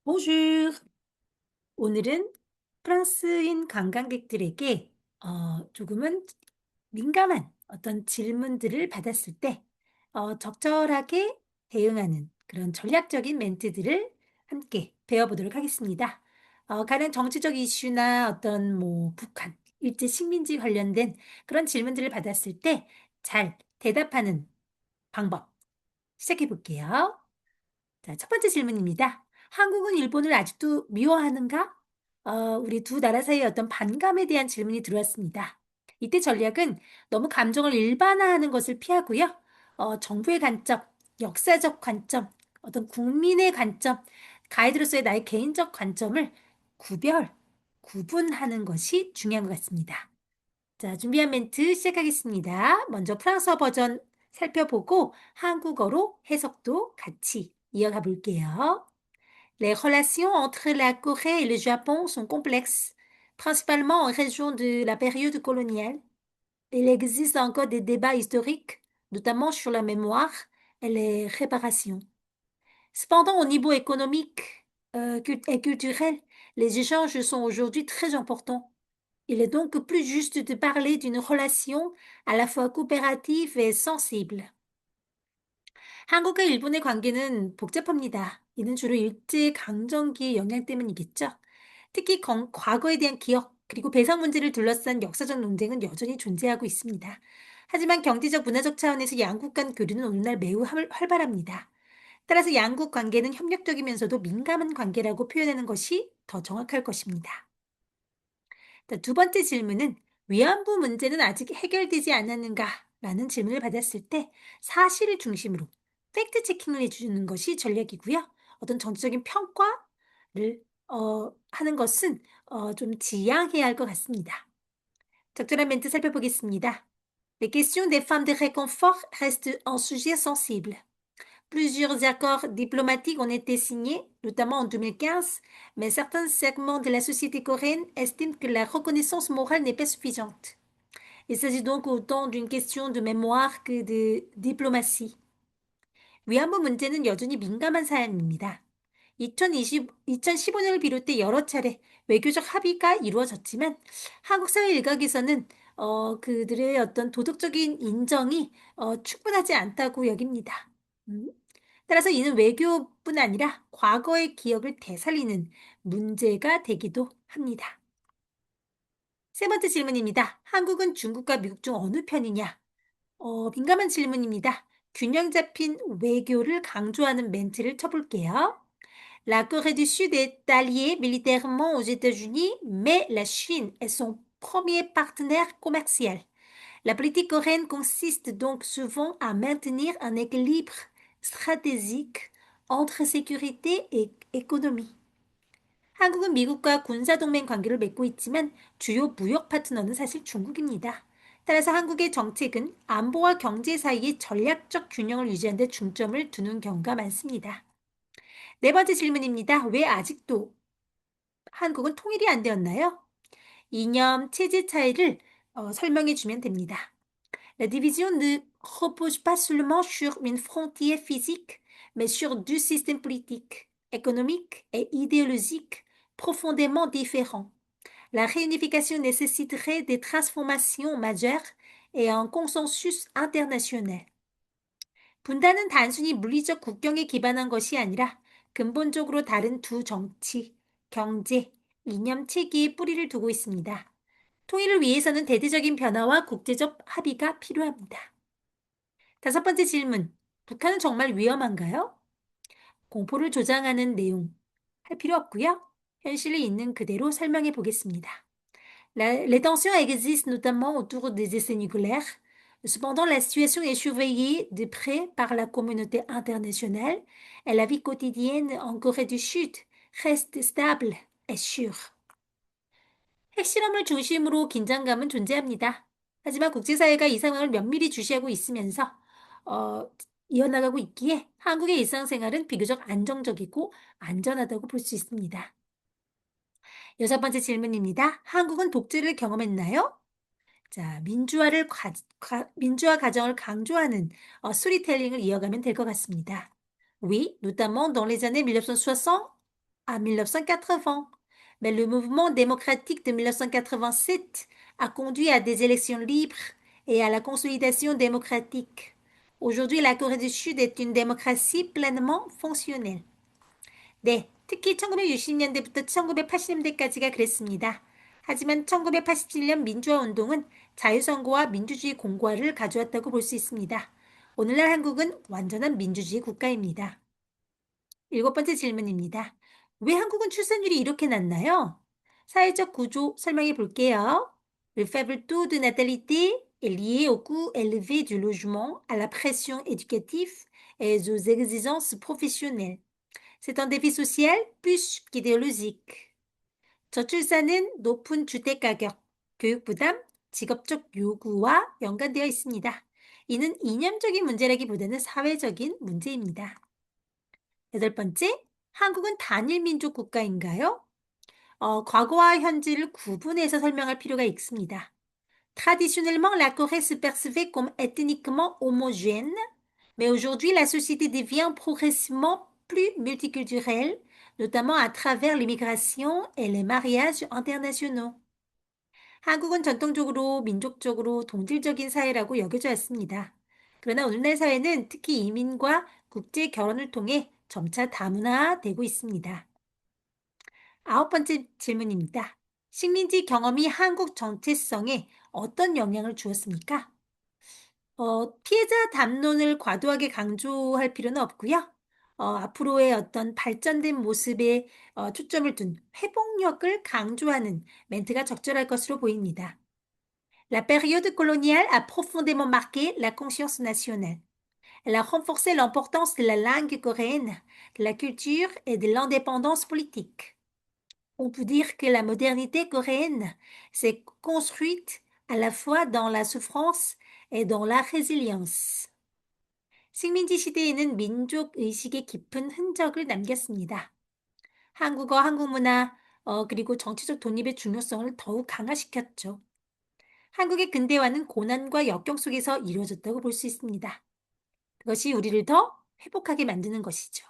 Bonjour. 오늘은 프랑스인 관광객들에게 조금은 민감한 어떤 질문들을 받았을 때 적절하게 대응하는 그런 전략적인 멘트들을 함께 배워보도록 하겠습니다. 가령 정치적 이슈나 어떤 뭐 북한, 일제 식민지 관련된 그런 질문들을 받았을 때 잘 대답하는 방법 시작해 볼게요. 자, 첫 번째 질문입니다. 한국은 일본을 아직도 미워하는가? 우리 두 나라 사이의 어떤 반감에 대한 질문이 들어왔습니다. 이때 전략은 너무 감정을 일반화하는 것을 피하고요. 정부의 관점, 역사적 관점, 어떤 국민의 관점, 가이드로서의 나의 개인적 관점을 구분하는 것이 중요한 것 같습니다. 자, 준비한 멘트 시작하겠습니다. 먼저 프랑스어 버전 살펴보고 한국어로 해석도 같이 이어가 볼게요. Les relations entre la Corée et le Japon sont complexes, principalement en raison de la période coloniale. Il existe encore des débats historiques, notamment sur la mémoire et les réparations. Cependant, au niveau économique et culturel, les échanges sont aujourd'hui très importants. Il est donc plus juste de parler d'une relation à la fois coopérative et sensible. 한국과 일본의 관계는 복잡합니다. 이는 주로 일제 강점기의 영향 때문이겠죠. 특히 과거에 대한 기억, 그리고 배상 문제를 둘러싼 역사적 논쟁은 여전히 존재하고 있습니다. 하지만 경제적, 문화적 차원에서 양국 간 교류는 오늘날 매우 활발합니다. 따라서 양국 관계는 협력적이면서도 민감한 관계라고 표현하는 것이 더 정확할 것입니다. 두 번째 질문은 위안부 문제는 아직 해결되지 않았는가? 라는 질문을 받았을 때 사실을 중심으로 팩트 체킹을 해주는 것이 전략이고요. 어떤 정치적인 평가를 하는 것은 좀 지양해야 할 것 같습니다. 적절한 멘트 살펴보겠습니다. Les questions des femmes de réconfort restent un sujet sensible. Plusieurs accords diplomatiques ont été signés, notamment en 2015, mais certains segments de la société coréenne estiment que la reconnaissance morale n'est pas suffisante. Il s'agit donc autant d'une question de mémoire que de diplomatie. 위안부 문제는 여전히 민감한 사안입니다. 2015년을 비롯해 여러 차례 외교적 합의가 이루어졌지만 한국 사회 일각에서는 그들의 어떤 도덕적인 인정이 충분하지 않다고 여깁니다. 음. 따라서 이는 외교뿐 아니라 과거의 기억을 되살리는 문제가 되기도 합니다. 세 번째 질문입니다. 한국은 중국과 미국 중 어느 편이냐? 민감한 질문입니다. 균형 잡힌 외교를 강조하는 멘트를 쳐볼게요. La Corée du Sud est alliée militairement aux États-Unis, mais la Chine est son premier partenaire commercial. La politique coréenne consiste donc souvent à maintenir un équilibre stratégique entre sécurité et économie. 한국은 미국과 군사동맹 관계를 맺고 있지만 주요 무역 파트너는 사실 중국입니다. 따라서 한국의 정책은 안보와 경제 사이의 전략적 균형을 유지하는 데 중점을 두는 경우가 많습니다. 네 번째 질문입니다. 왜 아직도 한국은 통일이 안 되었나요? 이념, 체제 차이를 설명해 주면 됩니다. La division ne repose pas seulement sur une frontière physique, mais sur deux systèmes politiques, économiques et idéologiques profondément différents. La réunification nécessiterait des transformations majeures et un consensus international. 분단은 단순히 물리적 국경에 기반한 것이 아니라 근본적으로 다른 두 정치, 경제, 이념 체계에 뿌리를 두고 있습니다. 통일을 위해서는 대대적인 변화와 국제적 합의가 필요합니다. 다섯 번째 질문. 북한은 정말 위험한가요? 공포를 조장하는 내용 할 필요 없고요. 현실이 있는 그대로 설명해 보겠습니다. Les tensions existent notamment autour des essais nucléaires. Cependant, la situation est surveillée de près par la communauté internationale et la vie quotidienne en Corée du Sud reste stable et sûre. 핵실험을 중심으로 긴장감은 존재합니다. 하지만 국제사회가 이 상황을 면밀히 주시하고 있으면서 어, 이어나가고 있기에 한국의 일상생활은 비교적 안정적이고 안전하다고 볼 수 있습니다. 여섯 번째 질문입니다. 한국은 독재를 경험했나요? 자, 민주화 과정을 강조하는 스토리텔링을 이어가면 될 것 같습니다. Oui, notamment dans les années 1960, à 1980. Mais le mouvement démocratique de 1987 a conduit à des élections libres et à la consolidation démocratique. Aujourd'hui, la Corée du Sud est une démocratie pleinement fonctionnelle. 네, 특히 1960년대부터 1980년대까지가 그랬습니다. 하지만 1987년 민주화 운동은 자유선거와 민주주의 공고화를 가져왔다고 볼 수 있습니다. 오늘날 한국은 완전한 민주주의 국가입니다. 일곱 번째 질문입니다. 왜 한국은 출산율이 이렇게 낮나요? 사회적 구조 설명해 볼게요. Le faible taux de natalité est lié au coût élevé du logement, à la pression éducative et aux exigences professionnelles. C'est un défi social plus qu'idéologique. 저출산은 높은 주택 가격, 교육 부담, 직업적 요구와 연관되어 있습니다. 이는 이념적인 문제라기보다는 사회적인 문제입니다. 여덟 번째, 한국은 단일 민족 국가인가요? 과거와 현재를 구분해서 설명할 필요가 있습니다. Traditionnellement, la Corée se percevait comme ethniquement homogène, mais aujourd'hui, la société devient progressivement plus multiculturelle, notamment à travers l'immigration et les mariages internationaux. 한국은 전통적으로 민족적으로 동질적인 사회라고 여겨져 왔습니다. 그러나 오늘날 사회는 특히 이민과 국제 결혼을 통해 점차 다문화되고 있습니다. 아홉 번째 질문입니다. 식민지 경험이 한국 정체성에 어떤 영향을 주었습니까? 피해자 담론을 과도하게 강조할 필요는 없고요. 앞으로의 어떤 발전된 모습에 초점을 둔 회복력을 강조하는 멘트가 적절할 것으로 보입니다. La période coloniale a profondément marqué la conscience nationale. Elle a renforcé l'importance de la langue coréenne, de la culture et de l'indépendance politique. On peut dire que la modernité coréenne s'est construite à la fois dans la souffrance et dans la résilience. 식민지 시대에는 민족 의식의 깊은 흔적을 남겼습니다. 한국어, 한국 문화, 그리고 정치적 독립의 중요성을 더욱 강화시켰죠. 한국의 근대화는 고난과 역경 속에서 이루어졌다고 볼 수 있습니다. 그것이 우리를 더 회복하게 만드는 것이죠.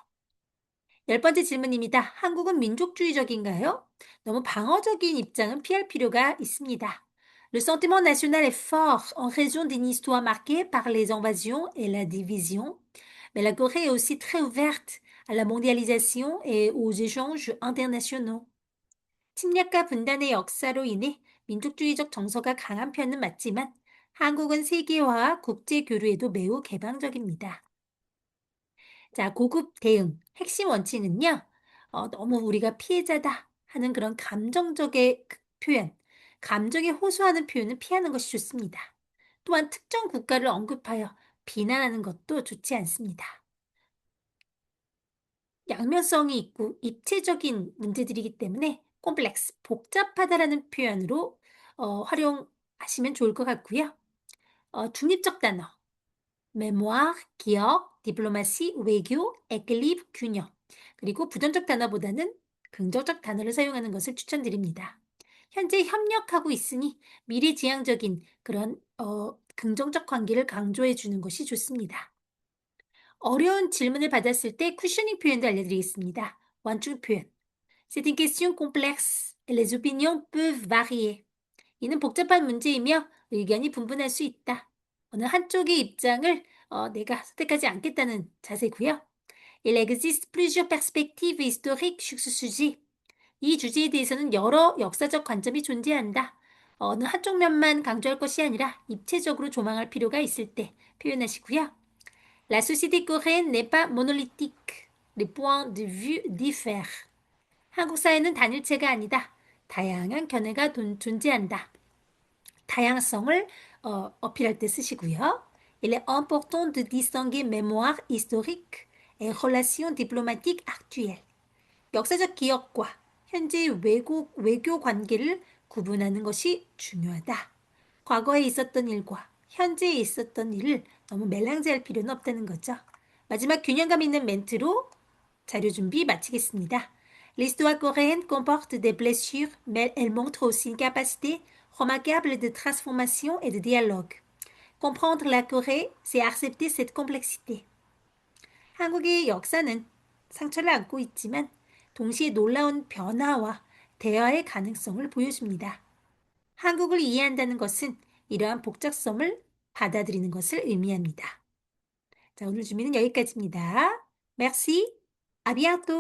열 번째 질문입니다. 한국은 민족주의적인가요? 너무 방어적인 입장은 피할 필요가 있습니다. Le sentiment national est fort en raison d'une histoire marquée par les invasions et la division, mais la Corée est aussi très ouverte à la mondialisation et aux échanges internationaux. 침략과 분단의 역사로 인해 민족주의적 정서가 강한 편은 맞지만 한국은 세계화와 국제 교류에도 매우 개방적입니다. 자, 고급 대응. 핵심 원칙은요, 너무 우리가 피해자다 하는 그런 감정적의 표현, 감정에 호소하는 표현은 피하는 것이 좋습니다. 또한 특정 국가를 언급하여 비난하는 것도 좋지 않습니다. 양면성이 있고 입체적인 문제들이기 때문에 콤플렉스, 복잡하다라는 표현으로 활용하시면 좋을 것 같고요. 중립적 단어, 메모ire, 기억, 디플로마시, 외교, 에클리브, 균형. 그리고 부정적 단어보다는 긍정적 단어를 사용하는 것을 추천드립니다. 현재 협력하고 있으니 미래지향적인 그런 긍정적 관계를 강조해 주는 것이 좋습니다. 어려운 질문을 받았을 때 쿠셔닝 표현도 알려드리겠습니다. 완충 표현. C'est une question complexe et les opinions peuvent varier. 이는 복잡한 문제이며 의견이 분분할 수 있다. 어느 한쪽의 입장을 내가 선택하지 않겠다는 자세고요. Il existe plusieurs perspectives historiques sur ce sujet. 이 주제에 대해서는 여러 역사적 관점이 존재한다. 어느 한쪽 면만 강조할 것이 아니라 입체적으로 조망할 필요가 있을 때 표현하시고요. La société coréenne n'est pas monolithique. Les points de vue diffèrent. 한국 사회는 단일체가 아니다. 다양한 견해가 존재한다. 다양성을 어필할 때 쓰시고요. Il est important de distinguer mémoire historique et relations diplomatiques actuelles. 역사적 기억과 현재 외교 관계를 구분하는 것이 중요하다. 과거에 있었던 일과 현재에 있었던 일을 너무 멜랑지할 필요는 없다는 거죠. 마지막 균형감 있는 멘트로 자료 준비 마치겠습니다. L'histoire coréenne comporte des blessures, mais elle montre aussi une capacité remarquable de transformation et de dialogue. Comprendre la Corée, c'est accepter cette complexité. 한국의 역사는 상처를 안고 있지만 동시에 놀라운 변화와 대화의 가능성을 보여줍니다. 한국을 이해한다는 것은 이러한 복잡성을 받아들이는 것을 의미합니다. 자, 오늘 준비는 여기까지입니다. Merci. À bientôt.